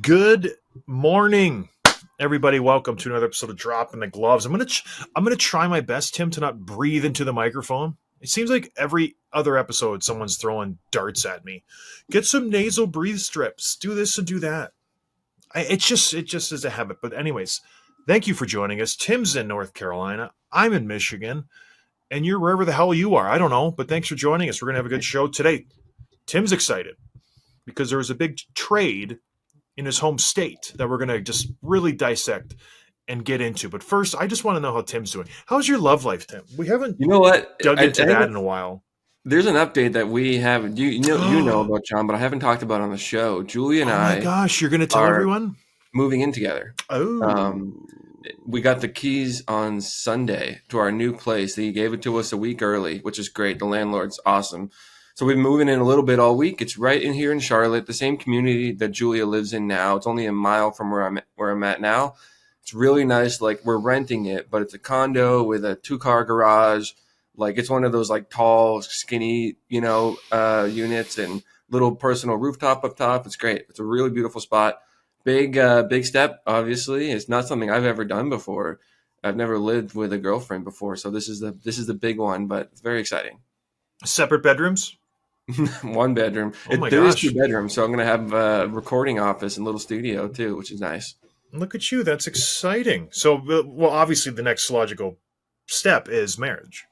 Good morning, everybody. Welcome to another episode of Dropping the Gloves. I'm gonna try my best, Tim, to not breathe into the microphone. It seems like every other episode, someone's throwing darts at me. Get some nasal breathe strips. Do this and do that. It just is a habit. But anyways, thank you for joining us. Tim's in North Carolina. I'm in Michigan, and you're wherever the hell you are. I don't know, but thanks for joining us. We're gonna have a good show today. Tim's excited because there was a big trade in his home state that we're going to just really dissect and get into. But first, I just want to know how Tim's doing. How's your love life, Tim? We haven't You know what? dug into that in a while. There's an update that we haven't. You know about John, but I haven't talked about on the show. Julie and Oh my I gosh, you're going to tell are everyone? moving in together. Oh. We got the keys on Sunday to our new place. He gave it to us a week early, which is great. The landlord's awesome. So we've been moving in a little bit all week. It's right in here in Charlotte, the same community that Julia lives in now. It's only a mile from where I'm at now. It's really nice. Like, we're renting it, but it's a condo with a 2-car garage. Like, it's one of those like tall, skinny, units and little personal rooftop up top. It's great. It's a really beautiful spot. Big step. Obviously, it's not something I've ever done before. I've never lived with a girlfriend before, so this is the big one. But it's very exciting. Separate bedrooms? One bedroom. Oh my there is gosh. 2 bedrooms, so I'm going to have a recording office and little studio too, which is nice. Look at you. That's exciting. So, well, obviously, the next logical step is marriage.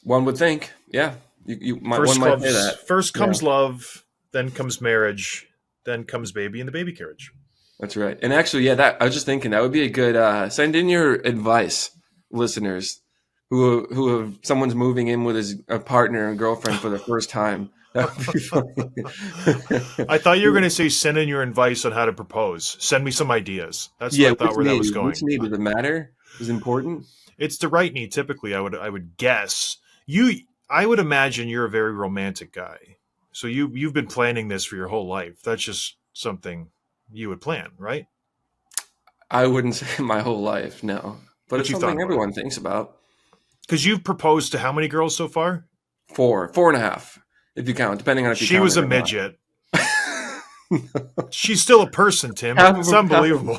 One would think, yeah. One might say that. First comes love, then comes marriage, then comes baby and the baby carriage. That's right. And actually, yeah, I was just thinking that would be a good. Send in your advice, listeners, who have someone's moving in with a partner and girlfriend for the first time. That would be funny. I thought you were going to say send in your advice on how to propose. Send me some ideas. That's what I thought where that was going. Which need does it matter? Is important? It's the right need. Typically, I would guess I would imagine you're a very romantic guy. So you've been planning this for your whole life. That's just something you would plan, right? I wouldn't say my whole life, no. But it's something everyone thinks about. Because you've proposed to how many girls so far? 4.5, if you count, depending on if you count. She was a midget. She's still a person, Tim. It's unbelievable.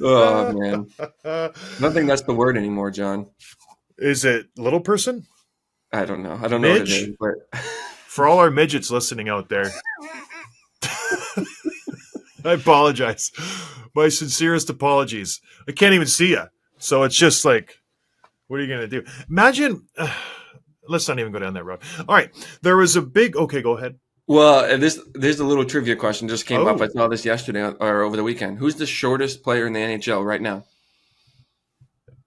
Oh, man. I don't think that's the word anymore, John. Is it little person? I don't know. I don't know what it is. But... For all our midgets listening out there, I apologize. My sincerest apologies. I can't even see you. So it's just like, what are you going to do? Imagine, let's not even go down that road. All right. There was a big, okay, go ahead. Well, there's a little trivia question just came up. I saw this yesterday or over the weekend. Who's the shortest player in the NHL right now?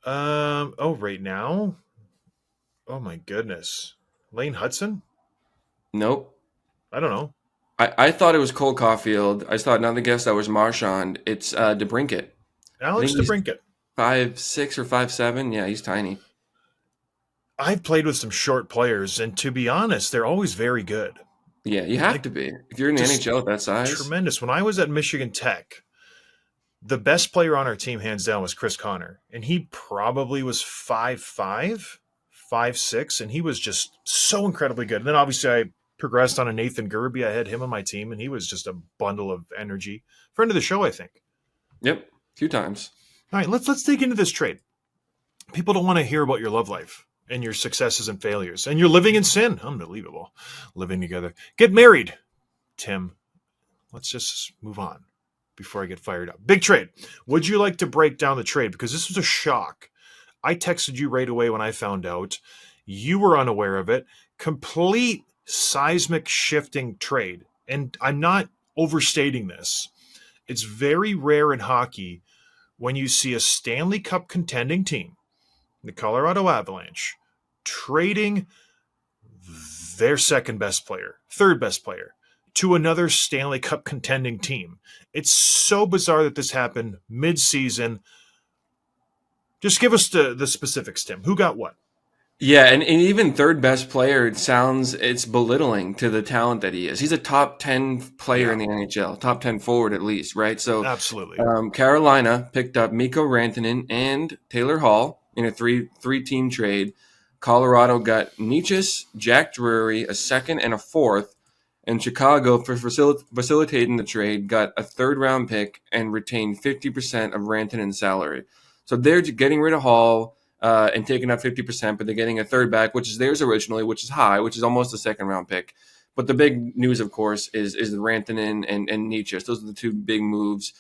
Right now? Oh my goodness. Lane Hudson? Nope. I don't know. I thought it was Cole Caulfield. I thought another guess that was Marchand. It's DeBrincat. Alex DeBrincat. 5'6" or 5'7". Yeah, he's tiny. I've played with some short players, and to be honest, they're always very good. Yeah, you have to be. If you're in the NHL at that size. Tremendous. When I was at Michigan Tech, the best player on our team, hands down, was Chris Connor. And he probably was 5'5", 5'6", and he was just so incredibly good. And then obviously I progressed on a Nathan Gerby. I had him on my team, and he was just a bundle of energy. Friend of the show, I think. Yep, a few times. All right, let's dig into this trade. People don't want to hear about your love life and your successes and failures. And you're living in sin. Unbelievable. Living together. Get married, Tim. Let's just move on before I get fired up. Big trade. Would you like to break down the trade? Because this was a shock. I texted you right away when I found out. You were unaware of it. Complete seismic shifting trade. And I'm not overstating this. It's very rare in hockey when you see a Stanley Cup contending team, the Colorado Avalanche, trading their second best player, third best player, to another Stanley Cup contending team. It's so bizarre that this happened mid-season. Just give us the specifics, Tim. Who got what? Yeah, and even third best player, it's belittling to the talent that he is. He's a top 10 player in the NHL, top 10 forward at least, right? So absolutely. Carolina picked up Mikko Rantanen and Taylor Hall in a three-team trade. Colorado got Nietzsche, Jack Drury, a second and a fourth, And Chicago, for facilitating the trade, got a third-round pick and retained 50% of Rantanen's salary. So they're getting rid of Hall and taking up 50%, but they're getting a third back, which is theirs originally, which is high, which is almost a second-round pick. But the big news, of course, is the Rantanen and Nietzsche. Those are the two big moves.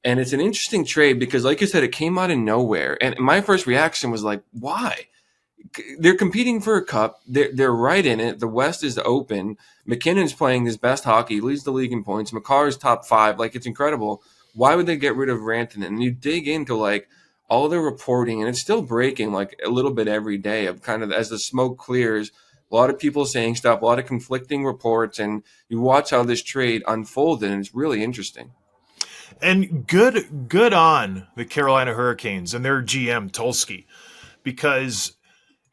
And it's an interesting trade because, like you said, it came out of nowhere. And my first reaction was like, why? They're competing for a cup. They're right in it. The West is open. McKinnon's playing his best hockey, leads the league in points. McCarr is top 5. Like, it's incredible. Why would they get rid of Rantanen? And you dig into, like, all the reporting, and it's still breaking, like, a little bit every day of kind of as the smoke clears, a lot of people saying stuff, a lot of conflicting reports, and you watch how this trade unfolded, and it's really interesting. And good on the Carolina Hurricanes and their GM, Tulsky, because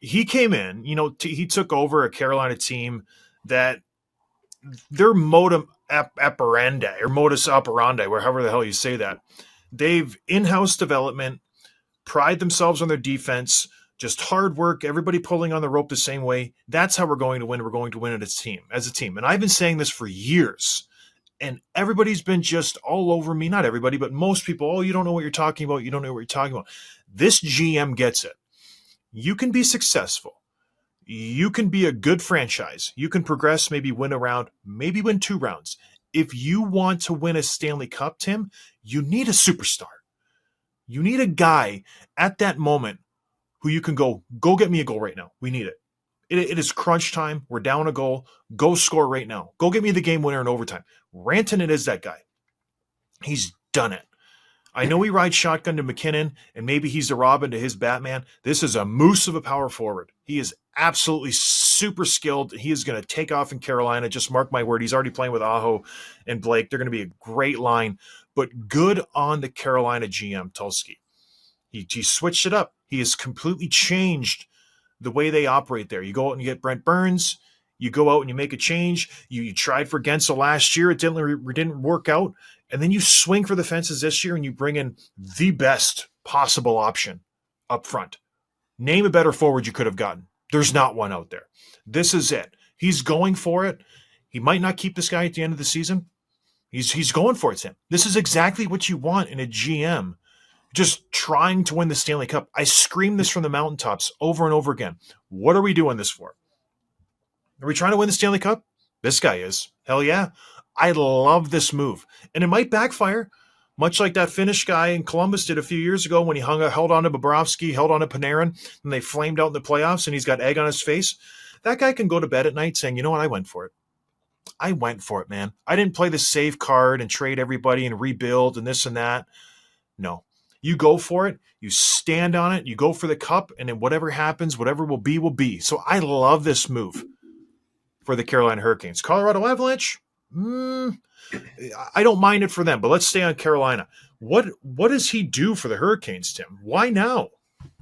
he came in, he took over a Carolina team that their modus operandi, however the hell you say that, they've in-house development, pride themselves on their defense, just hard work, everybody pulling on the rope the same way. That's how we're going to win. We're going to win as a team. And I've been saying this for years. And everybody's been just all over me. Not everybody, but most people. Oh, you don't know what you're talking about. You don't know what you're talking about. This GM gets it. You can be successful. You can be a good franchise. You can progress, maybe win a round, maybe win 2 rounds. If you want to win a Stanley Cup, Tim, you need a superstar. You need a guy at that moment who you can go get me a goal right now. We need it. It is crunch time. We're down a goal. Go score right now. Go get me the game winner in overtime. Rantanen is that guy. He's done it. I know he rides shotgun to McKinnon, and maybe he's the Robin to his Batman. This is a moose of a power forward. He is absolutely super skilled. He is going to take off in Carolina. Just mark my word. He's already playing with Aho and Blake. They're going to be a great line. But good on the Carolina GM, Tulsky. He switched it up. He has completely changed the way they operate there. You go out and you get Brent Burns. You go out and you make a change. You tried for Gensel last year. It didn't work out. And then you swing for the fences this year and you bring in the best possible option up front. Name a better forward you could have gotten. There's not one out there. This is it. He's going for it. He might not keep this guy at the end of the season. He's going for it, Tim. This is exactly what you want in a GM. Just trying to win the Stanley Cup. I scream this from the mountaintops over and over again. What are we doing this for? Are we trying to win the Stanley Cup? This guy is. Hell yeah. I love this move. And it might backfire, much like that Finnish guy in Columbus did a few years ago when he held on to Bobrovsky, held on to Panarin, and they flamed out in the playoffs and he's got egg on his face. That guy can go to bed at night saying, you know what, I went for it. I went for it, man. I didn't play the safe card and trade everybody and rebuild and this and that. No. You go for it. You stand on it. You go for the cup, and then whatever happens, whatever will be, will be. So I love this move for the Carolina Hurricanes. Colorado Avalanche, I don't mind it for them, but let's stay on Carolina. What does he do for the Hurricanes, Tim? Why now?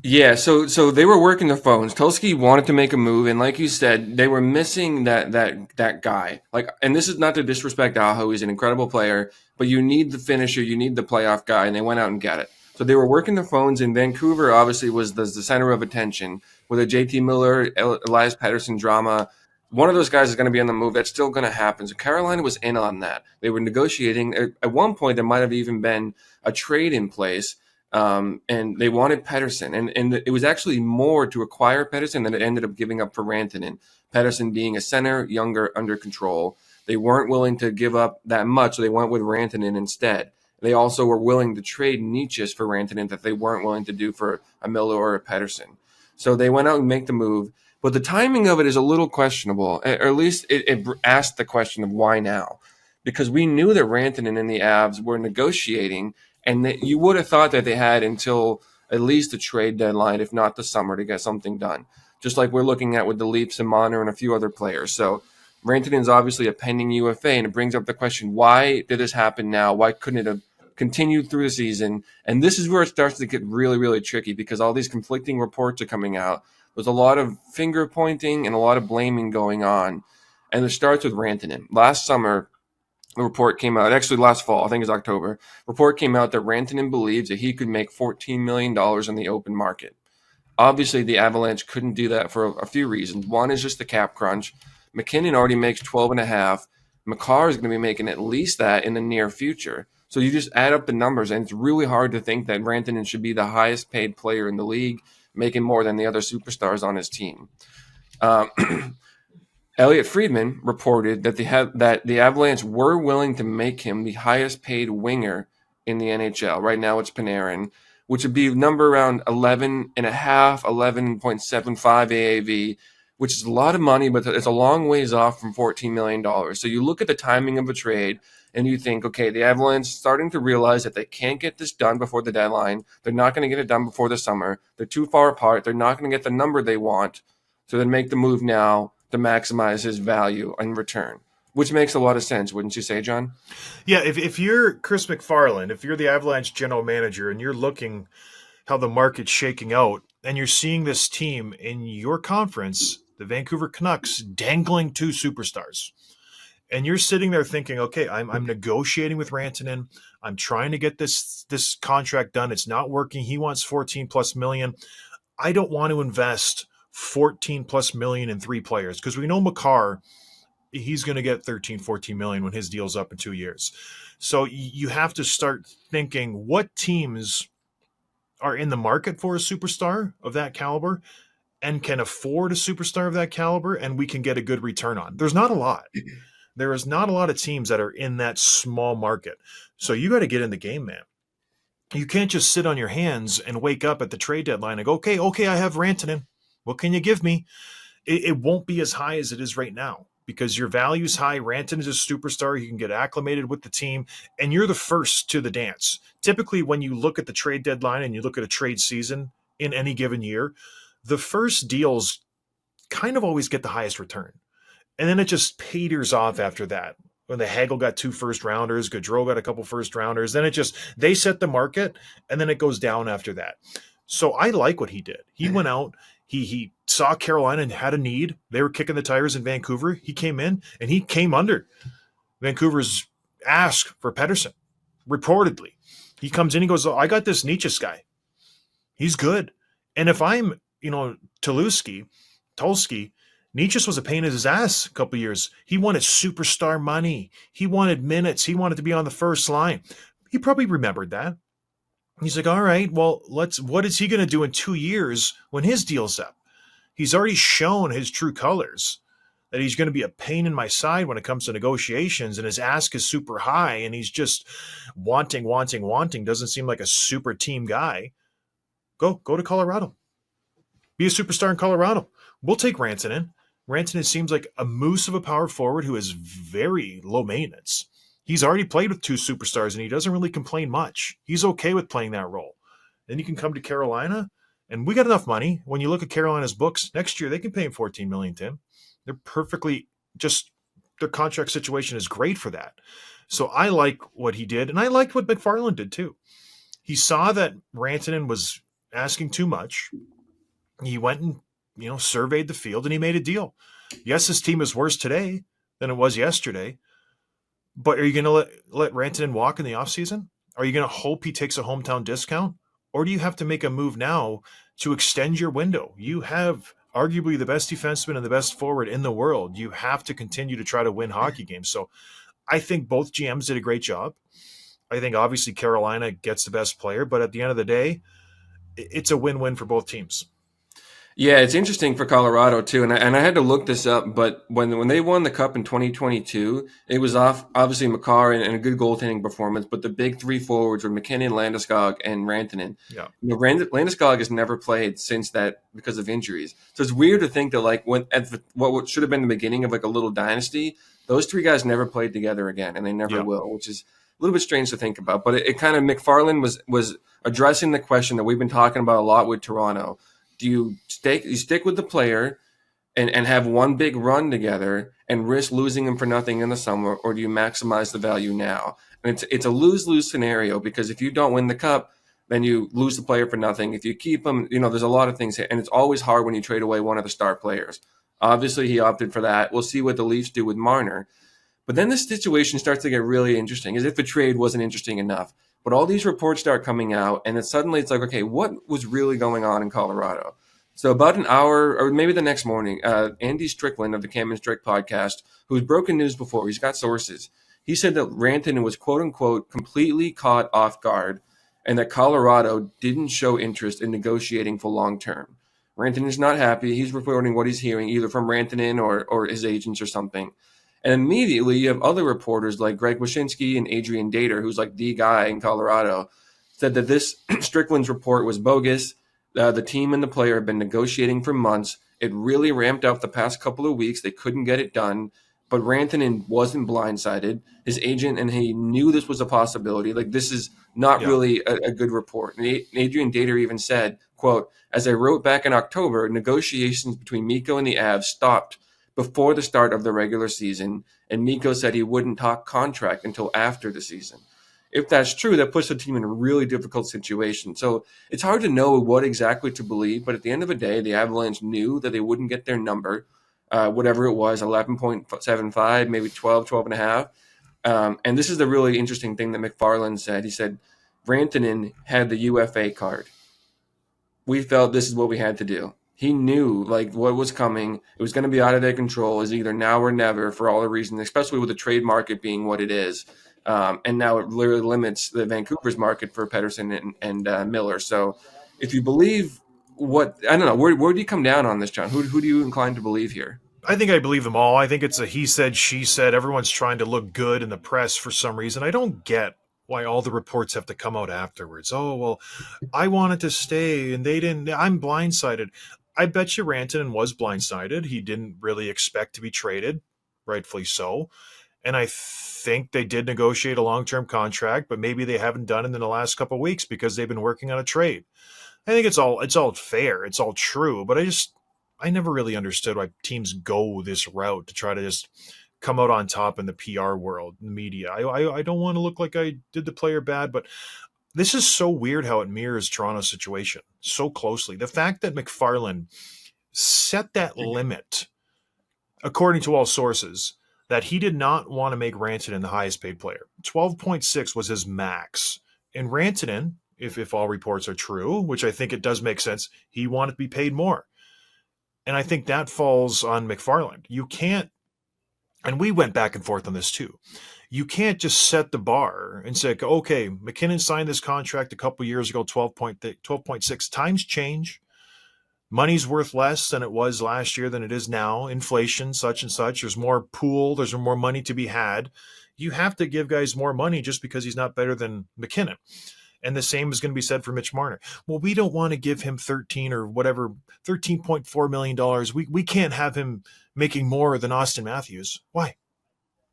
Yeah, so they were working the phones. Tulsky wanted to make a move, and like you said, they were missing that guy. Like, and this is not to disrespect Aho; he's an incredible player, but you need the finisher, you need the playoff guy, and they went out and got it. So they were working the phones, and Vancouver obviously was the center of attention with a JT Miller, Elias Pettersson drama. One of those guys is going to be on the move. That's still going to happen. So Carolina was in on that. They were negotiating. At one point, there might have even been a trade in place, and they wanted Pettersson. And it was actually more to acquire Pettersson than it ended up giving up for Rantanen. Pettersson being a center, younger, under control. They weren't willing to give up that much, so they went with Rantanen instead. They also were willing to trade Nietzsche for Rantanen that they weren't willing to do for a Miller or a Pettersson. So they went out and make the move. But the timing of it is a little questionable, or at least it asked the question of why now? Because we knew that Rantanen and the Avs were negotiating, and that you would have thought that they had until at least the trade deadline, if not the summer, to get something done. Just like we're looking at with the Leafs and Marner and a few other players. So Rantanen's obviously a pending UFA, and it brings up the question, why did this happen now? Why couldn't it have continued through the season? And this is where it starts to get really, really tricky because all these conflicting reports are coming out. There's a lot of finger pointing and a lot of blaming going on. And it starts with Rantanen. Last summer, a report came out, actually last fall, I think it was October, report came out that Rantanen believes that he could make $14 million in the open market. Obviously, the Avalanche couldn't do that for a few reasons. One is just the cap crunch. McKinnon already makes 12.5. Makar is going to be making at least that in the near future. So you just add up the numbers, and it's really hard to think that Rantanen should be the highest paid player in the league, making more than the other superstars on his team. Um, Elliot Friedman reported that the Avalanche were willing to make him the highest paid winger in the NHL. Right now it's Panarin, which would be number around 11.75 AAV, which is a lot of money, but it's a long ways off from $14 million. So you look at the timing of a trade and you think, okay, the Avalanche starting to realize that they can't get this done before the deadline. They're not going to get it done before the summer. They're too far apart. They're not going to get the number they want. So then make the move now to maximize his value in return, which makes a lot of sense, wouldn't you say, John? Yeah, if you're Chris McFarland, if you're the Avalanche general manager and you're looking how the market's shaking out and you're seeing this team in your conference, the Vancouver Canucks, dangling two superstars, and you're sitting there thinking, okay, I'm negotiating with Rantanen. I'm trying to get this contract done. It's not working. He wants 14 plus million. I don't want to invest 14 plus million in three players because we know Makar, he's going to get 13, 14 million when his deal's up in 2 years. So you have to start thinking what teams are in the market for a superstar of that caliber and can afford a superstar of that caliber and we can get a good return on. There's not a lot. There is not a lot of teams that are in that small market. So you got to get in the game, man. You can't just sit on your hands and wake up at the trade deadline and go, okay, I have Rantanen. What can you give me? It won't be as high as it is right now because your value's high. Rantanen is a superstar. You can get acclimated with the team, and you're the first to the dance. Typically, when you look at the trade deadline and you look at a trade season in any given year, the first deals kind of always get the highest return. And then it just peters off after that. When the Hagel got 2 first-rounders, Gaudreau got a couple first-rounders, then they set the market, and then it goes down after that. So I like what he did. He went out, he saw Carolina and had a need. They were kicking the tires in Vancouver. He came in, and he came under Vancouver's ask for Pettersson, reportedly. He comes in, he goes, I got this Nietzsche guy. He's good. And if I'm, Tulski, Nietzsche was a pain in his ass a couple years. He wanted superstar money. He wanted minutes. He wanted to be on the first line. He probably remembered that. He's like, all right, well, what is he going to do in 2 years when his deal's up? He's already shown his true colors, that he's going to be a pain in my side when it comes to negotiations, and his ask is super high, and he's just wanting, doesn't seem like a super team guy. Go to Colorado. Be a superstar in Colorado. We'll take Rantanen. Rantanen seems like a moose of a power forward who is very low maintenance. He's already played with 2 superstars, and he doesn't really complain much. He's okay with playing that role. Then you can come to Carolina, and we got enough money. When you look at Carolina's books, next year they can pay him $14 million, Tim. They're perfectly their contract situation is great for that. So I like what he did, and I liked what McFarland did too. He saw that Rantanen was asking too much. He went and surveyed the field, and he made a deal. Yes, his team is worse today than it was yesterday, but are you going to let Rantanen walk in the offseason? Are you going to hope he takes a hometown discount? Or do you have to make a move now to extend your window? You have arguably the best defenseman and the best forward in the world. You have to continue to try to win hockey games. So I think both GMs did a great job. I think obviously Carolina gets the best player, but at the end of the day, it's a win-win for both teams. Yeah, it's interesting for Colorado too, and I had to look this up. But when they won the Cup in 2022, it was obviously Makar and a good goaltending performance. But the big 3 forwards were McKinnon, Landeskog, and Rantanen. Yeah, Landeskog has never played since that because of injuries. So it's weird to think that what should have been the beginning of a little dynasty, those 3 guys never played together again, and they never will, which is a little bit strange to think about. But it kind of McFarland was addressing the question that we've been talking about a lot with Toronto. Do you stick with the player and have one big run together and risk losing him for nothing in the summer, or do you maximize the value now? And it's a lose-lose scenario, because if you don't win the Cup, then you lose the player for nothing. If you keep him, there's a lot of things here, and it's always hard when you trade away one of the star players. Obviously, he opted for that. We'll see what the Leafs do with Marner. But then the situation starts to get really interesting, as if the trade wasn't interesting enough. But all these reports start coming out, and then suddenly it's like, okay, what was really going on in Colorado? So about an hour, or maybe the next morning, Andy Strickland of the Cam and Strick podcast, who's broken news before, he's got sources. He said that Rantanen was "quote unquote" completely caught off guard, and that Colorado didn't show interest in negotiating for long term. Rantanen is not happy. He's reporting what he's hearing either from Rantanen or his agents or something. And immediately you have other reporters like Greg Wyshynski and Adrian Dater, who's like the guy in Colorado, said that this Strickland's report was bogus. The team and the player have been negotiating for months. It really ramped up the past couple of weeks. They couldn't get it done, but Rantanen wasn't blindsided. His agent and he knew this was a possibility. Like, this is not Yeah. really a good report. And Adrian Dater even said, quote, "As I wrote back in October, negotiations between Mikko and the Avs stopped before the start of the regular season, and Mikko said he wouldn't talk contract until after the season." If that's true, that puts the team in a really difficult situation. So it's hard to know what exactly to believe, but at the end of the day, the Avalanche knew that they wouldn't get their number, whatever it was, 11.75, maybe 12, 12 and a half. And this is the really interesting thing that McFarland said. He said, Rantanen had the UFA card. We felt this is what we had to do. He knew like what was coming. It was going to be out of their control. Is either now or never for all the reasons, especially with the trade market being what it is. And now it literally limits the Vancouver's market for Pettersson and Miller. So if you believe what, I don't know, where do you come down on this, John? Who do you incline to believe here? I think I believe them all. I think it's a he said, she said. Everyone's trying to look good in the press for some reason. I don't get why all the reports have to come out afterwards. Oh, well, I wanted to stay and they didn't. I'm blindsided. I bet you Rantanen was blindsided. He didn't really expect to be traded, rightfully so. And I think they did negotiate a long-term contract, but maybe they haven't done it in the last couple of weeks because they've been working on a trade. I think it's all fair, it's all true, but I never really understood why teams go this route to try to just come out on top in the PR world, in the media. I don't want to look like I did the player bad, but this is so weird how it mirrors Toronto's situation so closely. The fact that McFarland set that limit, according to all sources, that he did not want to make Rantanen the highest paid player. 12.6 was his max. And Rantanen, if all reports are true, which I think it does make sense, he wanted to be paid more. And I think that falls on McFarland. You can't, and we went back and forth on this too. You can't just set the bar and say, okay, McKinnon signed this contract a couple years ago, 12.6. Times change. Money's worth less than it was last year than it is now. Inflation, such and such. There's more pool. There's more money to be had. You have to give guys more money just because he's not better than McKinnon. And the same is going to be said for Mitch Marner. Well, we don't want to give him 13 or whatever, $13.4 million. We can't have him making more than Austin Matthews. Why?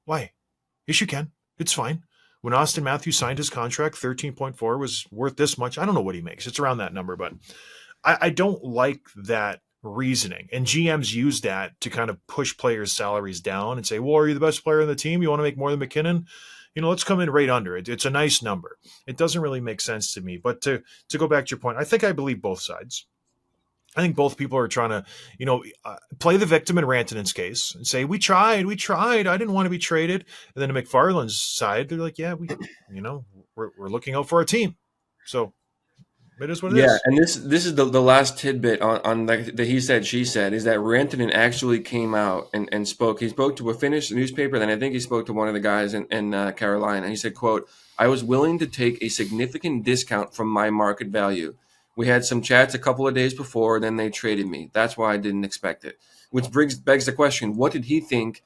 Yes, you can. It's fine. When Austin Matthews signed his contract, 13.4 was worth this much. I don't know what he makes. It's around that number, but I don't like that reasoning. And GMs use that to kind of push players' salaries down and say, well, are you the best player on the team? You want to make more than McKinnon? Let's come in right under it. It's a nice number. It doesn't really make sense to me. But to go back to your point, I think I believe both sides. I think both people are trying to, play the victim in Rantanen's case and say, we tried. I didn't want to be traded. And then to McFarland's side, they're like, yeah, we're looking out for our team. So it is what it is. And this is the last tidbit on the he said, she said, is that Rantanen actually came out and spoke. He spoke to a Finnish newspaper, then I think he spoke to one of the guys in Carolina. He said, quote, "I was willing to take a significant discount from my market value. We had some chats a couple of days before, then they traded me. That's why I didn't expect it." Which begs the question, what did he think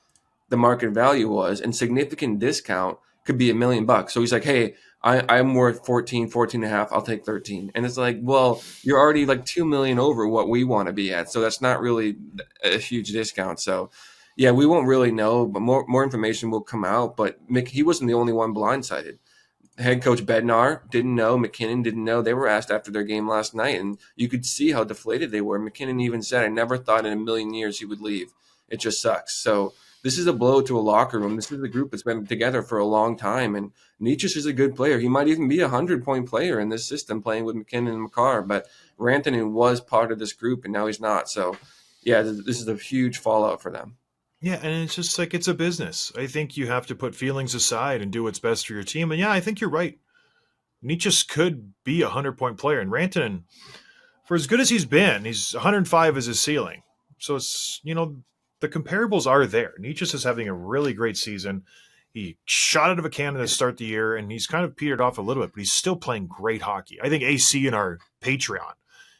the market value was? And significant discount could be $1 million. So he's like, hey, I'm worth 14 and a half. I'll take 13. And it's like, well, you're already like 2 million over what we want to be at. So that's not really a huge discount. So yeah, we won't really know, but more information will come out. But he wasn't the only one blindsided. Head coach Bednar didn't know. McKinnon didn't know. They were asked after their game last night, and you could see how deflated they were. McKinnon even said, I never thought in a million years he would leave. It just sucks. So this is a blow to a locker room. This is a group that's been together for a long time, and Nietzsche is a good player. He might even be a 100-point player in this system playing with McKinnon and Makar, but Rantanen was part of this group, and now he's not. So, yeah, this is a huge fallout for them. Yeah, and it's just like it's a business. I think you have to put feelings aside and do what's best for your team. And yeah, I think you're right. Nietzsche could be a 100-point player, and Rantanen, For as good as he's been, he's 105 is his ceiling. So it's, the comparables are there. Nietzsche is having a really great season. He shot out of a cannon to start the year, and he's kind of petered off a little bit, but he's still playing great hockey. I think AC in our Patreon,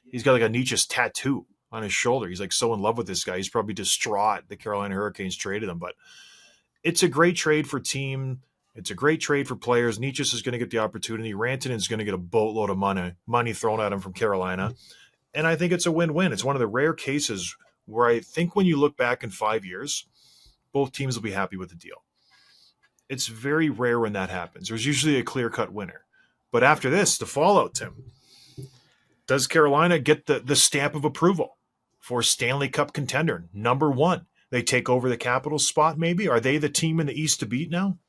he's got like a Nietzsche's tattoo on his shoulder. He's like so in love with this guy. He's probably distraught the Carolina Hurricanes traded him, but it's a great trade for team. It's a great trade for players. Nietzsche is going to get the opportunity. Rantanen is going to get a boatload of money thrown at him from Carolina. And I think it's a win-win. It's one of the rare cases where I think when you look back in 5 years, both teams will be happy with the deal. It's very rare when that happens. There's usually a clear-cut winner. But after this, the fallout, Tim, does Carolina get the stamp of approval for Stanley Cup contender, number one? They take over the Capitals spot, maybe? Are they the team in the East to beat now?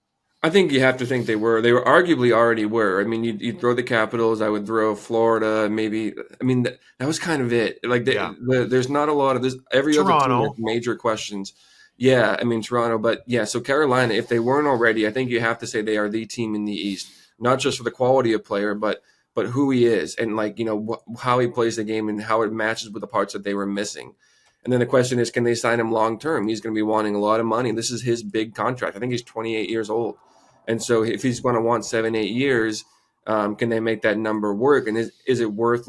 I think you have to think they were. They were arguably already were. I mean, you'd throw the Capitals. I would throw Florida. Maybe. I mean, that was kind of it. Like, there's not a lot of this. Every Toronto. other team has major questions. Yeah, I mean Toronto, but yeah. So Carolina, if they weren't already, I think you have to say they are the team in the East, not just for the quality of player, but who he is and how he plays the game and how it matches with the parts that they were missing. And then the question is, can they sign him long term? He's going to be wanting a lot of money. This is his big contract. I think he's 28 years old. And so if he's going to want 7-8 years, can they make that number work? And is it worth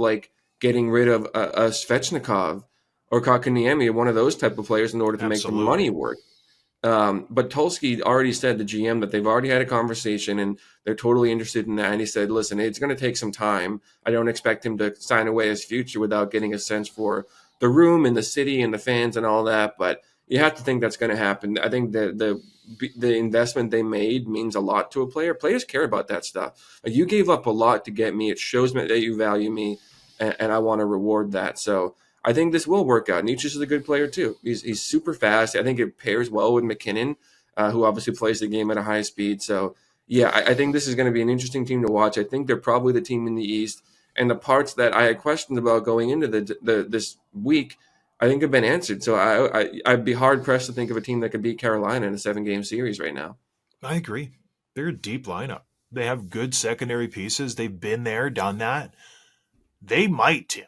getting rid of a Svechnikov or Kotkaniemi, one of those type of players in order to make the money work? But Tulsky already said, the GM, that they've already had a conversation and they're totally interested in that. And he said, listen, it's going to take some time. I don't expect him to sign away his future without getting a sense for the room and the city and the fans and all that. But you have to think that's going to happen. I think the investment they made means a lot to a player. Players care about that stuff. You gave up a lot to get me. It shows me that you value me, and I want to reward that. So I think this will work out. Nietzsche is a good player too. He's super fast. I think it pairs well with McKinnon, who obviously plays the game at a high speed. So yeah, I think this is going to be an interesting team to watch. I think they're probably the team in the East. And the parts that I had questions about going into this week, I think have been answered. So I'd be hard pressed to think of a team that could beat Carolina in a 7-game series right now. I agree. They're a deep lineup. They have good secondary pieces. They've been there, done that. They might, Tim,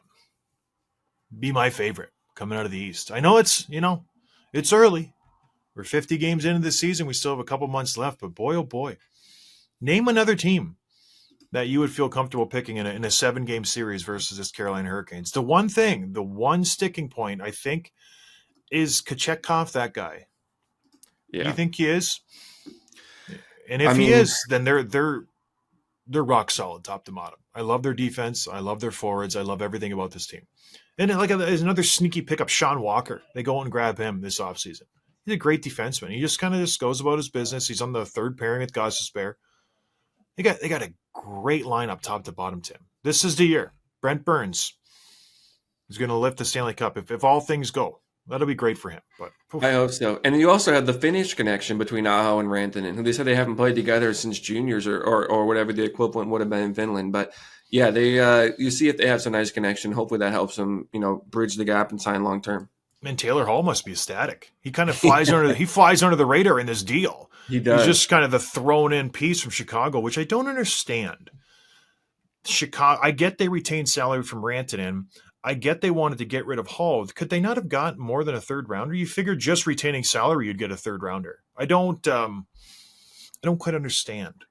be my favorite coming out of the East. I know it's early. We're 50 games into the season. We still have a couple months left, but boy, oh boy. Name another team that you would feel comfortable picking in a 7-game series versus this Carolina Hurricanes. The one sticking point, I think, is Kochetkov that guy. Yeah. You think he is? And if he is, then they're rock solid top to bottom. I love their defense. I love their forwards. I love everything about this team. And there's another sneaky pickup, Sean Walker. They go and grab him this offseason. He's a great defenseman. He just kind of goes about his business. He's on the third pairing with Gostisbehere. They got a great lineup top to bottom, Tim. This is the year. Brent Burns is going to lift the Stanley Cup. If all things go, that'll be great for him. But I hope so. And you also have the Finnish connection between Aho and Rantanen, who they said they haven't played together since juniors or whatever the equivalent would have been in Finland. But yeah, they you see if they have some nice connection. Hopefully that helps them, bridge the gap and sign long term. And Taylor Hall must be ecstatic. He kind of flies under the radar in this deal. He does. He's just kind of the thrown in piece from Chicago, which I don't understand. Chicago, I get they retained salary from Rantanen. I get they wanted to get rid of Hall. Could they not have gotten more than a third rounder? You figured just retaining salary you'd get a third rounder. I don't quite understand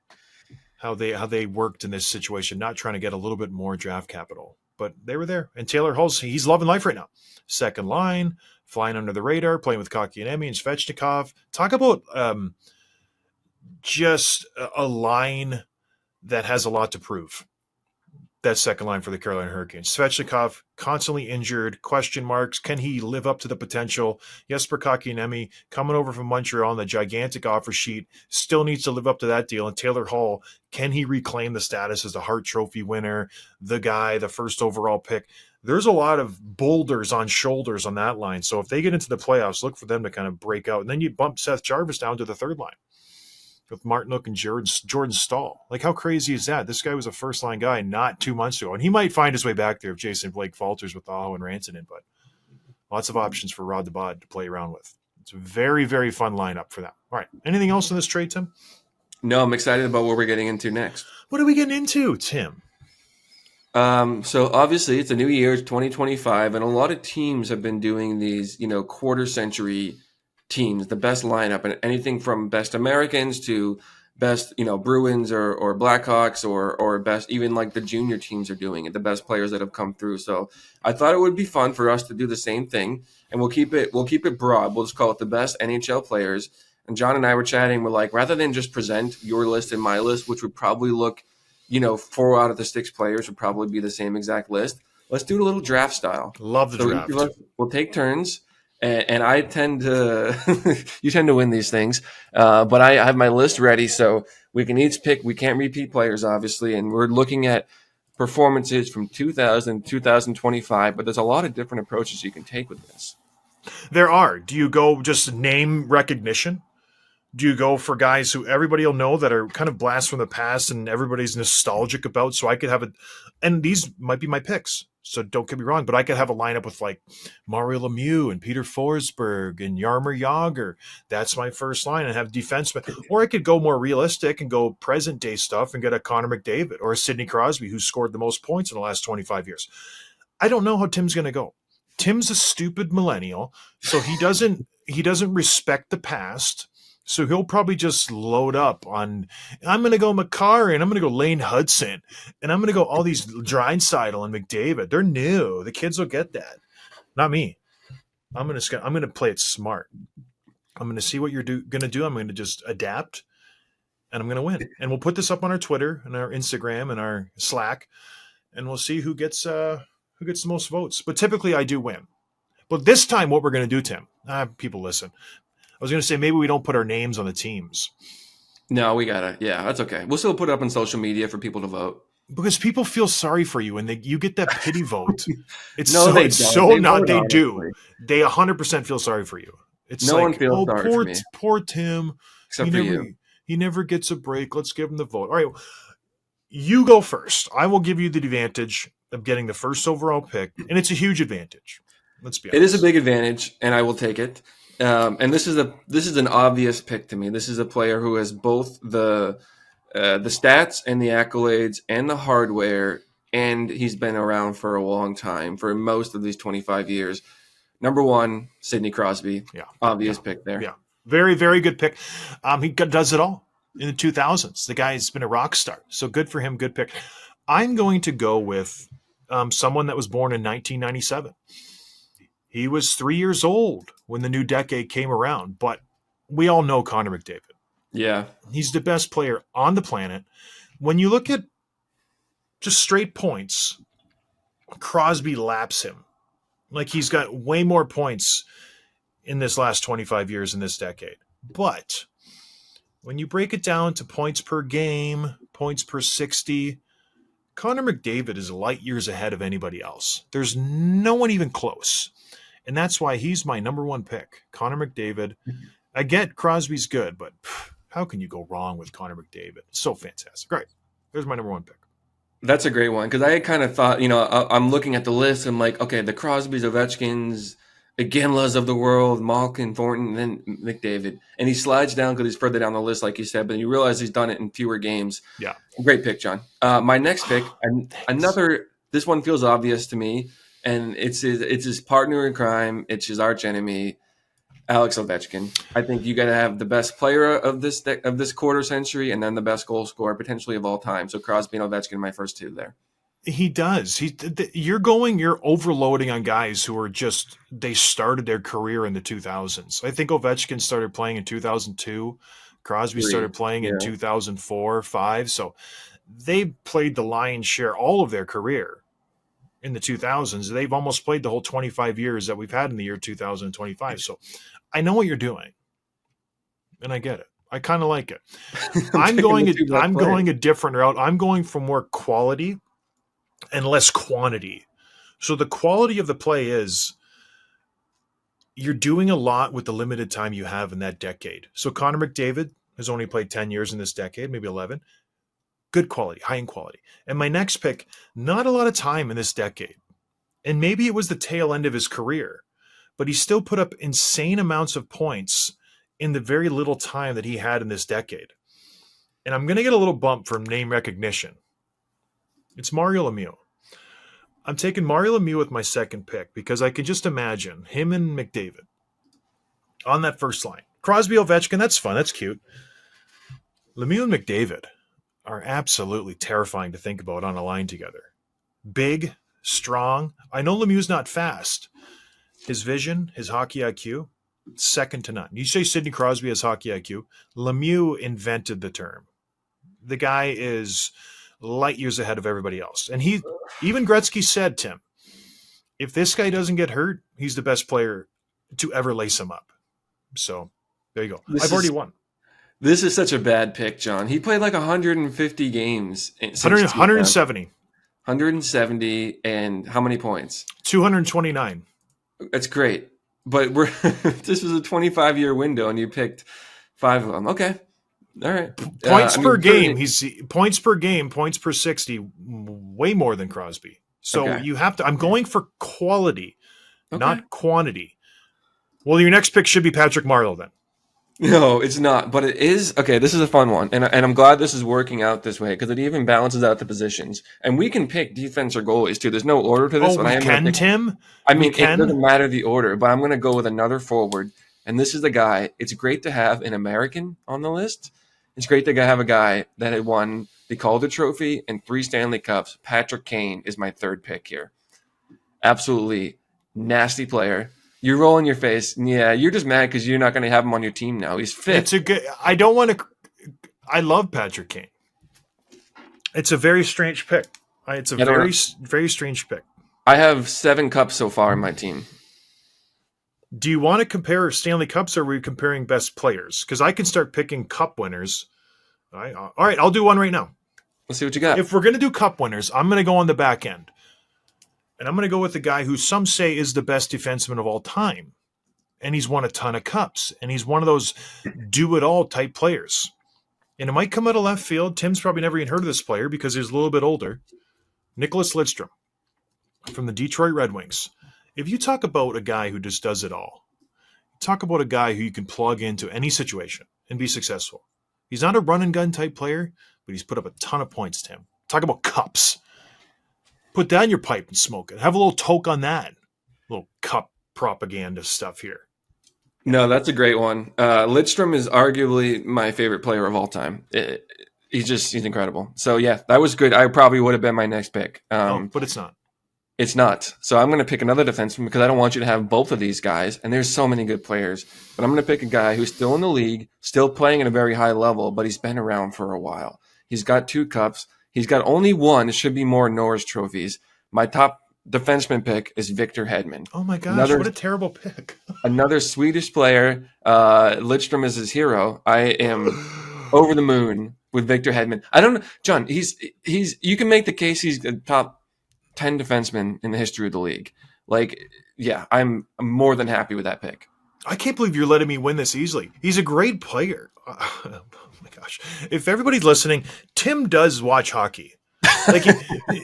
how they worked in this situation, not trying to get a little bit more draft capital. But they were there. And Taylor Hall's, he's loving life right now. Second line, flying under the radar, playing with Kotkaniemi and Svechnikov. Talk about just a line that has a lot to prove. That second line for the Carolina Hurricanes. Svechnikov, constantly injured, question marks. Can he live up to the potential? Jesper Kotkaniemi, coming over from Montreal on the gigantic offer sheet, still needs to live up to that deal. And Taylor Hall, can he reclaim the status as the Hart Trophy winner, the guy, the first overall pick? There's a lot of boulders on shoulders on that line. So if they get into the playoffs, look for them to kind of break out. And then you bump Seth Jarvis down to the third line with Martin Nook and Jordan Stahl. Like, how crazy is that? This guy was a first-line guy not 2 months ago, and he might find his way back there if Jason Blake falters with Aho and Rantanen, but lots of options for Rod DeBod to play around with. It's a very, very fun lineup for them. All right, anything else in this trade, Tim? No, I'm excited about what we're getting into next. What are we getting into, Tim? So obviously it's a new year, it's 2025, and a lot of teams have been doing these, quarter century teams, the best lineup, and anything from best Americans to best, Bruins or Blackhawks or best, even like the junior teams are doing it, the best players that have come through. So I thought it would be fun for us to do the same thing, and we'll keep it broad. We'll just call it the best NHL players. And John and I were chatting. We're like, rather than just present your list and my list, which would probably look 4 out of the 6 players would probably be the same exact list. Let's do it a little draft style. Love the So draft. each of us will take turns, and I tend to you tend to win these things, but I have my list ready, so we can each pick. We can't repeat players, obviously, and we're looking at performances from 2000 to 2025. But there's a lot of different approaches you can take with this. There are. Do you go just name recognition? Do you go for guys who everybody will know that are kind of blasts from the past and everybody's nostalgic about? So I could have and these might be my picks. So don't get me wrong, but I could have a lineup with like Mario Lemieux and Peter Forsberg and Jaromir Jagr. That's my first line, and have defensemen. Or I could go more realistic and go present day stuff and get a Connor McDavid or a Sidney Crosby, who scored the most points in the last 25 years. I don't know how Tim's going to go. Tim's a stupid millennial, so he doesn't respect the past. So he'll probably just load up on, I'm going to go Makar, and I'm going to go Lane Hudson, and I'm going to go all these Draisaitl and McDavid. They're new. The kids will get that. Not me. I'm going to play it smart. I'm going to see what you're going to do. I'm going to just adapt, and I'm going to win. And we'll put this up on our Twitter and our Instagram and our Slack, and we'll see who gets the most votes. But typically I do win. But this time what we're going to do, Tim, people listen. I was going to say maybe we don't put our names on the teams. No, we gotta. Yeah, that's okay. We'll still put it up on social media for people to vote. Because people feel sorry for you and you get that pity vote. It's No, they don't. They do. They 100% feel sorry for you. It's no like, one feels sorry for me. Poor Tim. Except for you. He never gets a break. Let's give him the vote. All right. You go first. I will give you the advantage of getting the first overall pick, and it's a huge advantage. Let's be honest. It is a big advantage, and I will take it. And this is an obvious pick to me. This is a player who has both the stats and the accolades and the hardware, and he's been around for a long time, for most of these 25 years. Number 1, Sidney Crosby. Yeah, obvious pick there. Yeah, very, very good pick. He does it all in the 2000s. The guy's been a rock star, so good for him. Good pick. I'm going to go with someone that was born in 1997. He was 3 years old when the new decade came around, but we all know Connor McDavid. Yeah. He's the best player on the planet. When you look at just straight points, Crosby laps him. Like, he's got way more points in this last 25 years in this decade. But when you break it down to points per game, points per 60, Connor McDavid is light years ahead of anybody else. There's no one even close. And that's why he's my number 1 pick, Connor McDavid. I get Crosby's good, but how can you go wrong with Connor McDavid? It's so fantastic. All right, there's my number 1 pick. That's a great one, because I kind of thought, I'm looking at the list. I'm like, okay, the Crosbys, Ovechkins, Iginlas of the world, Malkin, Thornton, and then McDavid. And he slides down because he's further down the list, like you said, but you realize he's done it in fewer games. Yeah. Great pick, John. My next pick, this one feels obvious to me, and it's his partner in crime. It's his arch enemy, Alex Ovechkin. I think you got to have the best player of this quarter century, and then the best goal scorer potentially of all time. So Crosby and Ovechkin are my first 2 there. He does. You're overloading on guys who are they started their career in the 2000s. I think Ovechkin started playing in 2002. Crosby started playing in 2004, 5. So they played the lion's share all of their career in the 2000s. They've almost played the whole 25 years that we've had in the year 2025. So I know what you're doing, and I get it. I kind of like it. I'm going a different route. I'm going for more quality and less quantity. So the quality of the play is you're doing a lot with the limited time you have in that decade. So Connor McDavid has only played 10 years in this decade, maybe 11. Good quality, high in quality. And my next pick, not a lot of time in this decade. And maybe it was the tail end of his career, but he still put up insane amounts of points in the very little time that he had in this decade. And I'm going to get a little bump from name recognition. It's Mario Lemieux. I'm taking Mario Lemieux with my second pick because I can just imagine him and McDavid on that first line. Crosby, Ovechkin, that's fun. That's cute. Lemieux and McDavid are absolutely terrifying to think about on a line together. Big, strong. I know Lemieux's not fast. His vision, his hockey IQ, second to none. You say Sidney Crosby has hockey IQ. Lemieux invented the term. The guy is light years ahead of everybody else. And even Gretzky said, Tim, if this guy doesn't get hurt, he's the best player to ever lace him up. So there you go. I've already won. This is such a bad pick, John. He played like 150 games. 170. 170, and how many points? 229. That's great. But this was a 25-year window, and you picked 5 of them. Okay. All right. Points per game. He's points per game, points per 60, way more than Crosby. So you have to. I'm going for quality, not quantity. Well, your next pick should be Patrick Marleau then. No, it's not. But it is. Okay, this is a fun one. And I'm glad this is working out this way because it even balances out the positions. And we can pick defense or goalies too. There's no order to this. Oh, we can, Tim? I mean, it doesn't matter the order, but I'm going to go with another forward. And this is the guy. It's great to have an American on the list. It's great to have a guy that had won the Calder Trophy and 3 Stanley Cups. Patrick Kane is my third pick here. Absolutely nasty player. You're rolling your face. Yeah, you're just mad because you're not going to have him on your team now. He's fit. It's a good. I don't want to. I love Patrick Kane. It's a very strange pick. It's a very strange pick. I have 7 cups so far in my team. Do you want to compare Stanley Cups, or are we comparing best players? Because I can start picking cup winners. All right, I'll do one right now. Let's see what you got. If we're going to do cup winners, I'm going to go on the back end. And I'm going to go with the guy who some say is the best defenseman of all time. And he's won a ton of cups. And he's one of those do-it-all type players. And it might come out of left field. Tim's probably never even heard of this player because he's a little bit older. Nicholas Lidstrom from the Detroit Red Wings. If you talk about a guy who just does it all, talk about a guy who you can plug into any situation and be successful. He's not a run-and-gun type player, but he's put up a ton of points, Tim. Talk about cups. Put down your pipe and smoke it. Have a little toke on that. Little cup propaganda stuff here. No, that's a great one. Lidstrom is arguably my favorite player of all time. He's incredible. So, yeah, that was good. I probably would have been my next pick. But it's not. It's not. So I'm going to pick another defenseman because I don't want you to have both of these guys. And there's so many good players. But I'm going to pick a guy who's still in the league, still playing at a very high level, but he's been around for a while. He's got 2 cups. He's got only 1. It should be more Norris trophies. My top defenseman pick is Victor Hedman. Oh, my gosh. What a terrible pick. Another Swedish player. Lidstrom is his hero. I am over the moon with Victor Hedman. I don't know. John, he's. You can make the case he's the top 10 defensemen in the history of the league. Like, yeah, I'm more than happy with that pick. I can't believe you're letting me win this easily. He's a great player. Oh my gosh. If everybody's listening, Tim does watch hockey. Like,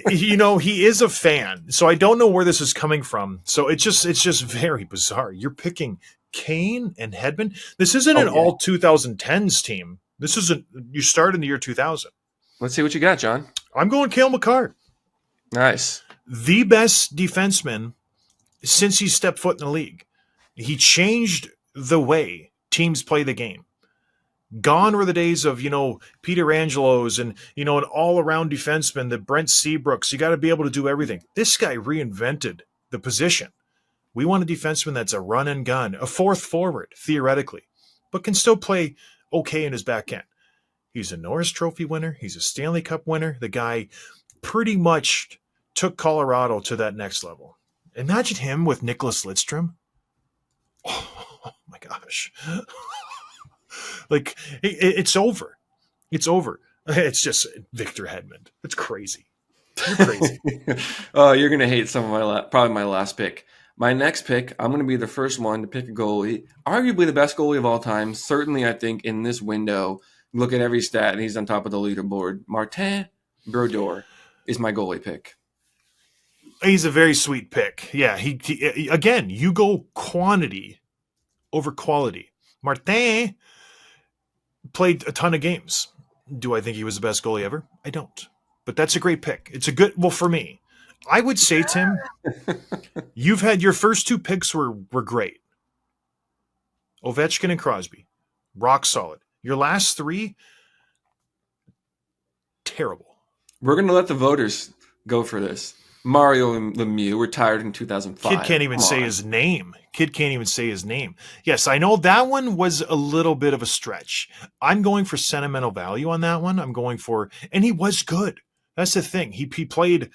he is a fan. So I don't know where this is coming from. So it's just very bizarre. You're picking Kane and Hedman. This isn't an all 2010s team. This isn't. You start in the year 2000. Let's see what you got, John. I'm going Cale Makar. Nice. The best defenseman since he stepped foot in the league. He changed the way teams play the game. Gone were the days of, Peter Angelos and, an all-around defenseman, the Brent Seabrooks. You got to be able to do everything. This guy reinvented the position. We want a defenseman that's a run and gun, a fourth forward, theoretically, but can still play okay in his back end. He's a Norris Trophy winner. He's a Stanley Cup winner. The guy pretty much took Colorado to that next level. Imagine him with Nicholas Lidstrom. Oh my gosh. Like, it's over. It's over. It's just Victor Hedman. It's crazy. You're crazy. Oh, you're going to hate some of probably my last pick. My next pick, I'm going to be the first one to pick a goalie. Arguably the best goalie of all time. Certainly, I think, in this window. Look at every stat, and he's on top of the leaderboard. Martin Brodeur is my goalie pick. He's a very sweet pick. Yeah, he again, you go quantity over quality. Martin played a ton of games. Do I think he was the best goalie ever? I don't. But that's a great pick. It's a good, for me, I would say, Tim, you've had your first two picks were great. Ovechkin and Crosby, rock solid. Your last three, terrible. We're going to let the voters go for this. Mario Lemieux retired in 2005. Kid can't even Come say on. his name. Kid can't even say his name. Yes, I know that one was a little bit of a stretch. I'm going for sentimental value on that one. I'm going for, and he was good. That's the thing. He played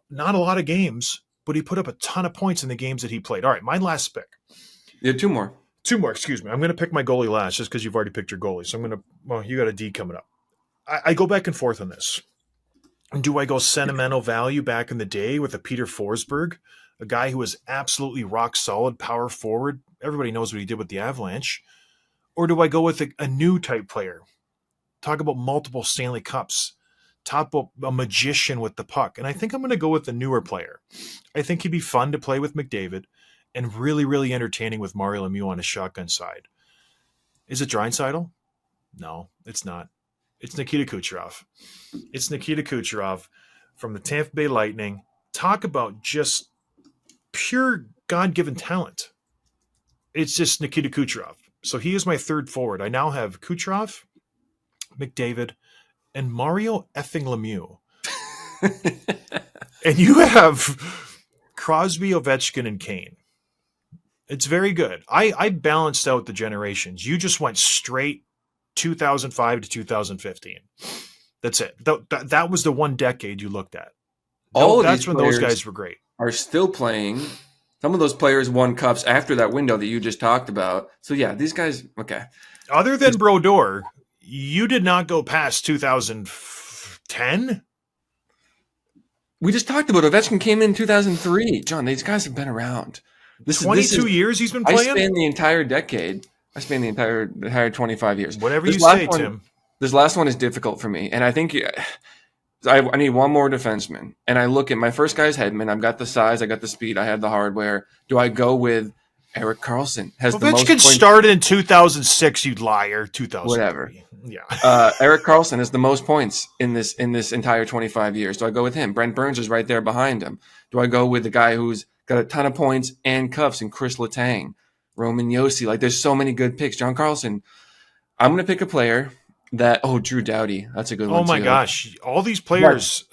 not a lot of games, but he put up a ton of points in the games that he played. All right, my last pick. You have two more. Two more, excuse me. I'm going to pick my goalie last just because you've already picked your goalie. So I'm going to, well, you got a D coming up. I go back and forth on this. Do I go sentimental value back in the day with a Peter Forsberg, a guy who was absolutely rock solid power forward? Everybody knows what he did with the Avalanche. Or do I go with a new type player? Talk about multiple Stanley Cups. Talk about a magician with the puck. And I think I'm going to go with the newer player. I think he'd be fun to play with McDavid and really, really entertaining with Mario Lemieux on his shotgun side. Is it Draisaitl? No, it's not. It's Nikita Kucherov. It's Nikita Kucherov from the Tampa Bay Lightning. Talk about just pure God-given talent. It's just Nikita Kucherov. So he is my third forward. I now have Kucherov, McDavid, and Mario effing Lemieux. And you have Crosby, Ovechkin, and Kane. It's very good. I balanced out the generations. You just went straight 2005 to 2015. That's it. That was the one decade you looked at. That's when those guys were great. Are still playing. Some of those players won cups after that window that you just talked about. So yeah, these guys, okay. Other than Brodeur, you did not go past 2010. We just talked about Ovechkin came in 2003. John, these guys have been around. 22 years he's been playing? I span the entire decade. I span the entire 25 years. Whatever you say, Tim. This last one is difficult for me. And I think I need one more defenseman. And I look at my first guy's Hedman. I've got the size. I got the speed. I had the hardware. Do I go with Erik Karlsson? Ovechkin started in 2006, you liar. 2000. Whatever. Yeah. Erik Karlsson has the most points in this entire 25 years. Do I go with him? Brent Burns is right there behind him. Do I go with the guy who's got a ton of points and cuffs and Chris Letang, Roman Josi? Like, there's so many good picks. John Carlson. I'm going to pick a player Drew Doughty. That's a good one. Oh my gosh. All these players.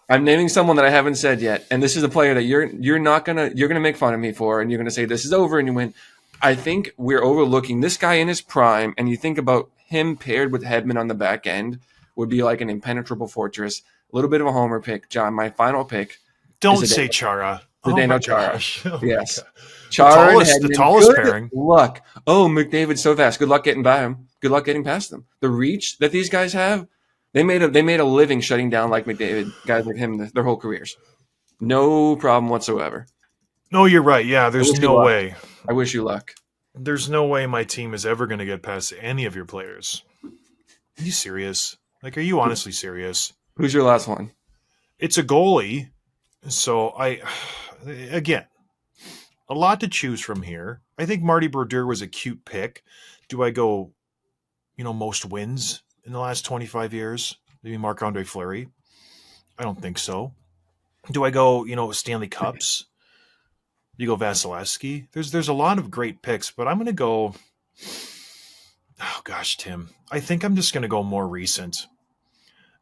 I'm naming someone that I haven't said yet. And this is a player that you're going to make fun of me for. And you're going to say, this is over. And you win. I think we're overlooking this guy in his prime. And you think about him paired with Hedman on the back end would be like an impenetrable fortress. A little bit of a homer pick. John, my final pick. Don't say Chara. Zdeno Chara. Oh yes. Chara and Hedman. The tallest good pairing. Luck. Oh, McDavid's so fast. Good luck getting by him. Good luck getting past them. The reach that these guys have, they made a living shutting down like McDavid, guys like him, their whole careers. No problem whatsoever. No, you're right. Yeah, there's no way. I wish you luck. There's no way my team is ever going to get past any of your players. Are you serious? Like, are you honestly serious? Who's your last one? It's a goalie. So again, a lot to choose from here. I think Marty Brodeur was a cute pick. Do I go, most wins in the last 25 years? Maybe Marc-Andre Fleury? I don't think so. Do I go, Stanley Cups? You go Vasilevsky? There's a lot of great picks, but I'm going to go, oh gosh, Tim. I think I'm just going to go more recent.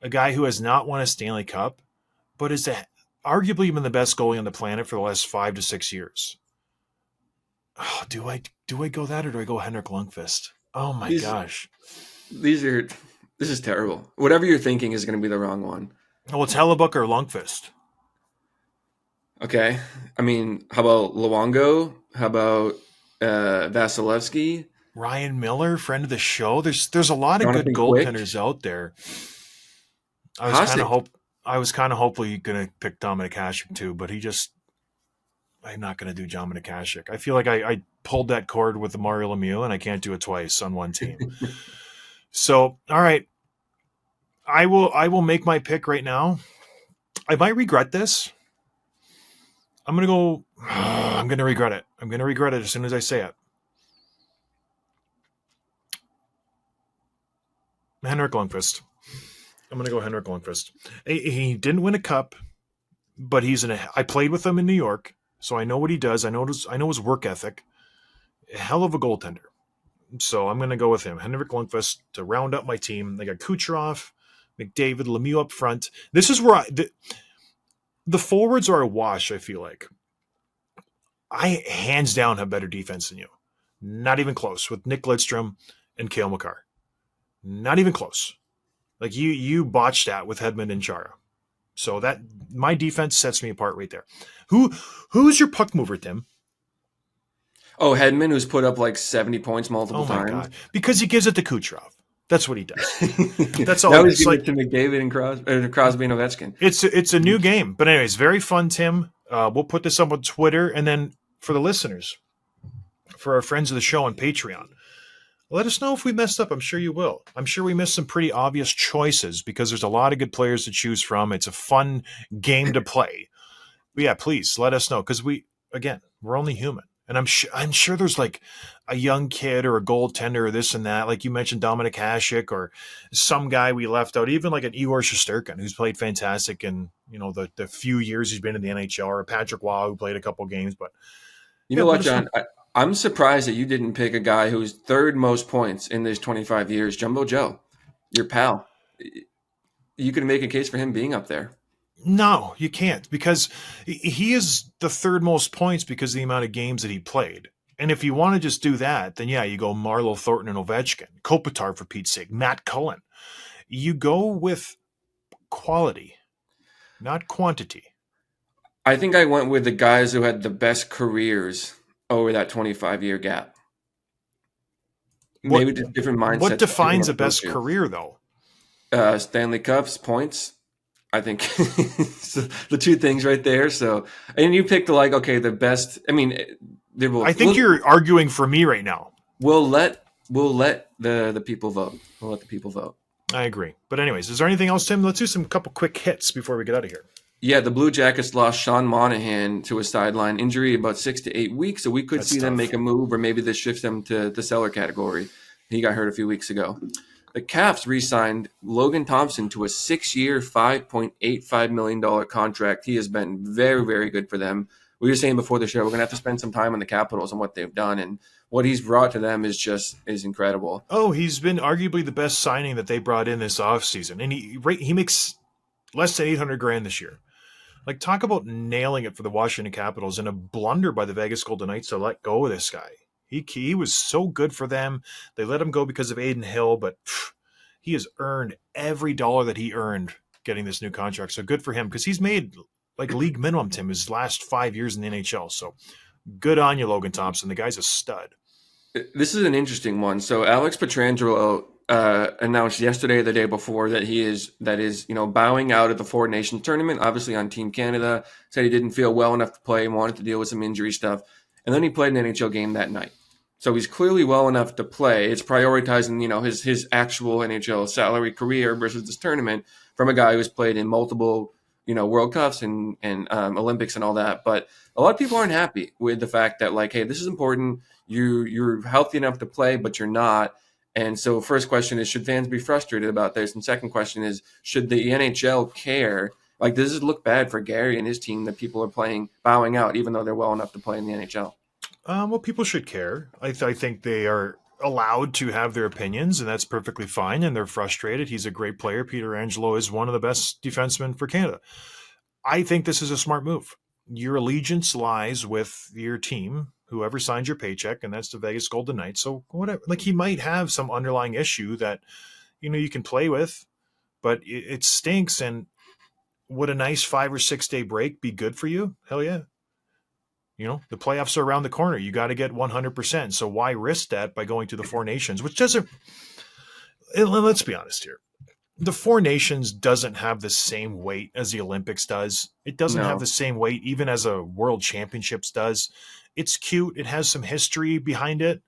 A guy who has not won a Stanley Cup, but is arguably been the best goalie on the planet for the last 5 to 6 years. Oh, do I go that or do I go Henrik Lundqvist? Oh my gosh. This is terrible. Whatever you're thinking is going to be the wrong one. Well, it's Hellebuck or Lundqvist. Okay. I mean, how about Luongo? How about Vasilevsky? Ryan Miller, friend of the show. There's a lot of good goaltenders out there. I was kind of hopefully going to pick Dominik Hasek too, but I'm not going to do Dominik Hasek. I feel like I pulled that cord with the Mario Lemieux, and I can't do it twice on one team. So, all right. I will make my pick right now. I might regret this. I'm going to regret it. I'm going to regret it as soon as I say it. Henrik Lundqvist. I'm going to go Henrik Lundqvist. He didn't win a cup, but I played with him in New York, so I know what he does. I know his work ethic. A hell of a goaltender. So I'm going to go with him. Henrik Lundqvist to round up my team. They got Kucherov, McDavid, Lemieux up front. This is where the forwards are a wash, I feel like. I hands down have better defense than you. Not even close with Nick Lidstrom and Cale Makar. Not even close. Like you botched that with Hedman and Chara. So that my defense sets me apart right there. Who's your puck mover, Tim? Oh, Hedman, who's put up like 70 points multiple Oh my times. god! Because he gives it to Kucherov. That's what he does. That's all. Now he's It's giving like it to McDavid and Crosby and Ovechkin. it's a new game. But anyways, very fun, Tim. We'll put this up on Twitter, and then for the listeners, for our friends of the show on Patreon, let us know if we messed up. I'm sure you will. I'm sure we missed some pretty obvious choices because there's a lot of good players to choose from. It's a fun game to play. But yeah, please let us know because we're only human. And I'm sure there's like a young kid or a goaltender or this and that. Like you mentioned Dominic Hasek or some guy we left out, even like an Igor Shesterkin who's played fantastic in, the few years he's been in the NHL, or Patrick Waugh who played a couple games. But You know what, John? I'm surprised that you didn't pick a guy who's third most points in these 25 years, Jumbo Joe, your pal. You could make a case for him being up there. No, you can't, because he is the third most points because of the amount of games that he played. And if you want to just do that, then yeah, you go Marleau, Thornton, and Ovechkin. Kopitar, for Pete's sake. Matt Cullen. You go with quality, not quantity. I think I went with the guys who had the best careers over that 25-year gap. Maybe just different mindsets. What defines a best career, though? Stanley Cups, points. I think so the two things right there. So, and you picked the best. I mean, I think you're arguing for me right now. We'll let the people vote. We'll let the people vote. I agree. But anyways, is there anything else, Tim? Let's do some couple quick hits before we get out of here. Yeah, the Blue Jackets lost Sean Monahan to a sideline injury about 6 to 8 weeks, so we could see them make a move, or maybe this shifts them to the seller category. He got hurt a few weeks ago. The Caps re-signed Logan Thompson to a 6-year, $5.85 million contract. He has been very, very good for them. We were saying before the show, we're going to have to spend some time on the Capitals and what they've done, and what he's brought to them is incredible. Oh, he's been arguably the best signing that they brought in this offseason, and he makes less than $800,000 this year. Like, talk about nailing it for the Washington Capitals, and a blunder by the Vegas Golden Knights to let go of this guy. He was so good for them. They let him go because of Aiden Hill, but he has earned every dollar that he earned getting this new contract. So good for him, because he's made like league minimum, Tim, his last 5 years in the NHL. So good on you, Logan Thompson. The guy's a stud. This is an interesting one. So Alex Pietrangelo announced yesterday or the day before that he is bowing out of the Four Nations tournament, obviously on Team Canada. Said he didn't feel well enough to play and wanted to deal with some injury stuff. And then he played an NHL game that night. So he's clearly well enough to play. It's prioritizing, his actual NHL salary career versus this tournament from a guy who's played in multiple, World Cups and Olympics and all that. But a lot of people aren't happy with the fact that, like, hey, this is important. You're healthy enough to play, but you're not. And so first question is, should fans be frustrated about this? And second question is, should the NHL care? Like, does it look bad for Gary and his team that people are bowing out, even though they're well enough to play in the NHL? Well, people should care. I think they are allowed to have their opinions, and that's perfectly fine, and they're frustrated. He's a great player. DeAngelo is one of the best defensemen for Canada. I think this is a smart move. Your allegiance lies with your team, whoever signs your paycheck, and that's the Vegas Golden Knights. So whatever, like, he might have some underlying issue that, you can play with, but it stinks. And would a nice 5 or 6 day break be good for you? Hell yeah. The playoffs are around the corner. You got to get 100%. So why risk that by going to the Four Nations, which doesn't, let's be honest here. The Four Nations doesn't have the same weight as the Olympics does. It doesn't have the same weight even as a World Championships does. It's cute. It has some history behind it,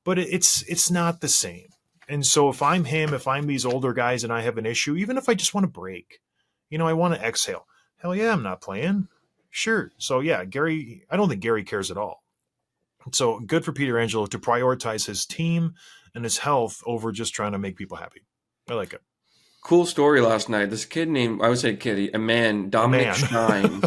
but it's not the same. And so if I'm these older guys and I have an issue, even if I just want to break, I want to exhale. Hell yeah, I'm not playing. Sure. So yeah, I don't think Gary cares at all. So good for DeAngelo to prioritize his team and his health over just trying to make people happy. I like it. Cool story last night. This kid named, I would say kid, a man, A Dominic man.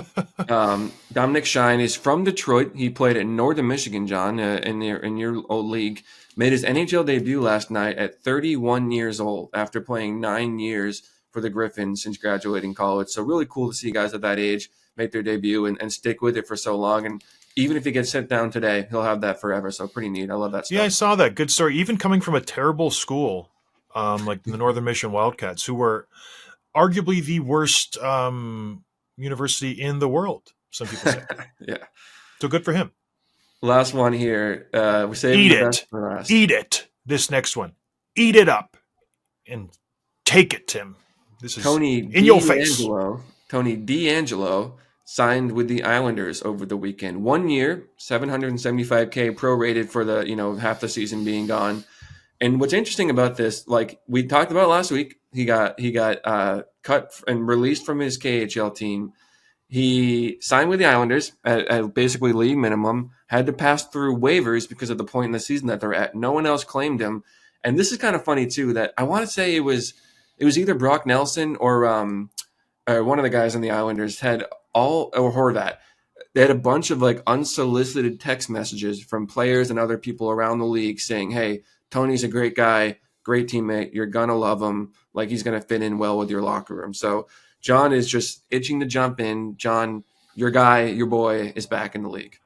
Shine. Dominic Shine is from Detroit. He played at Northern Michigan, John, in your old league. Made his NHL debut last night at 31 years old after playing 9 years for the Griffins since graduating college. So really cool to see guys at that age make their debut and stick with it for so long. And even if he gets sent down today, he'll have that forever. So pretty neat. I love that Yeah, I stuff. saw that. Good story. Even coming from a terrible school, like the Northern Michigan Wildcats, who were arguably the worst university in the world, some people say. Yeah. So good for him. Last one here. We're saving Eat the best it. for last. Eat it. This next one. Eat it up and take it, Tim. This is in your face. Tony DeAngelo signed with the Islanders over the weekend. 1 year, $775K prorated for the half the season being gone. And what's interesting about this, like we talked about last week, he got cut and released from his KHL team. He signed with the Islanders at basically league minimum, had to pass through waivers because of the point in the season that they're at. No one else claimed him. And this is kind of funny too, that I want to say it was either Brock Nelson or one of the guys on the Islanders had or Horvat. They had a bunch of like unsolicited text messages from players and other people around the league saying, "Hey, Tony's a great guy, great teammate. You're gonna love him. Like he's gonna fit in well with your locker room." So John is just itching to jump in. John, your guy, your boy is back in the league.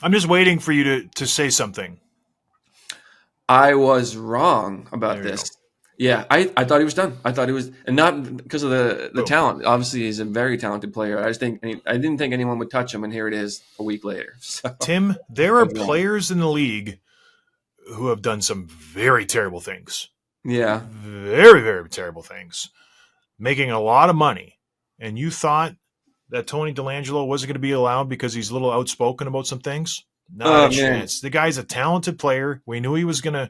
I'm just waiting for you to say something. I was wrong about There you this. Yeah, I thought he was done. I thought he was, and not because of the Boom. talent. Obviously, he's a very talented player. I didn't think anyone would touch him, and here it is a week later. So, Tim, there are I was wrong. players in the league who have done some very terrible things. Yeah, Very, very terrible things. Making a lot of money. And you thought that Tony DeAngelo wasn't going to be allowed because he's a little outspoken about some things? Not a man. chance. The guy's a talented player. We knew he was going to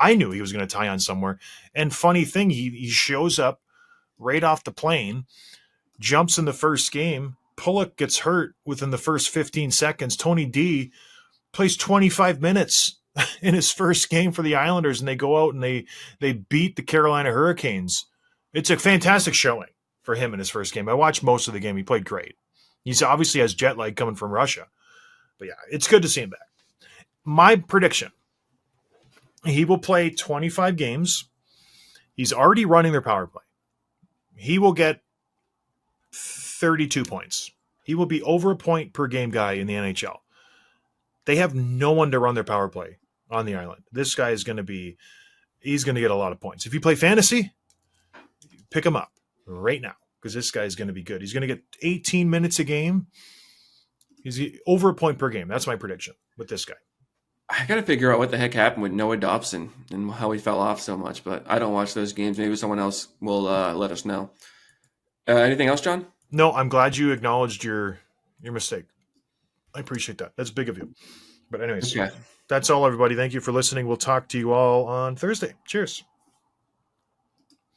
I knew he was going to tie on somewhere. And funny thing, he shows up right off the plane, jumps in the first game. Pulock gets hurt within the first 15 seconds. Tony D plays 25 minutes in his first game for the Islanders, and they go out and they beat the Carolina Hurricanes. It's a fantastic showing for him in his first game. I watched most of the game. He played great. He's obviously has jet lag coming from Russia. But yeah, it's good to see him back. My prediction, he will play 25 games. He's already running their power play. He will get 32 points. He will be over a point per game guy in the NHL. They have no one to run their power play on the island. This guy is going to be, he's going to get a lot of points. If you play fantasy, pick him up right now because this guy is going to be good. He's going to get 18 minutes a game. He's over a point per game. That's my prediction with this guy. I got to figure out what the heck happened with Noah Dobson and how he fell off so much. But I don't watch those games. Maybe someone else will let us know. Anything else, John? No, I'm glad you acknowledged your mistake. I appreciate that. That's big of you. But anyways, Okay. That's all, everybody. Thank you for listening. We'll talk to you all on Thursday. Cheers.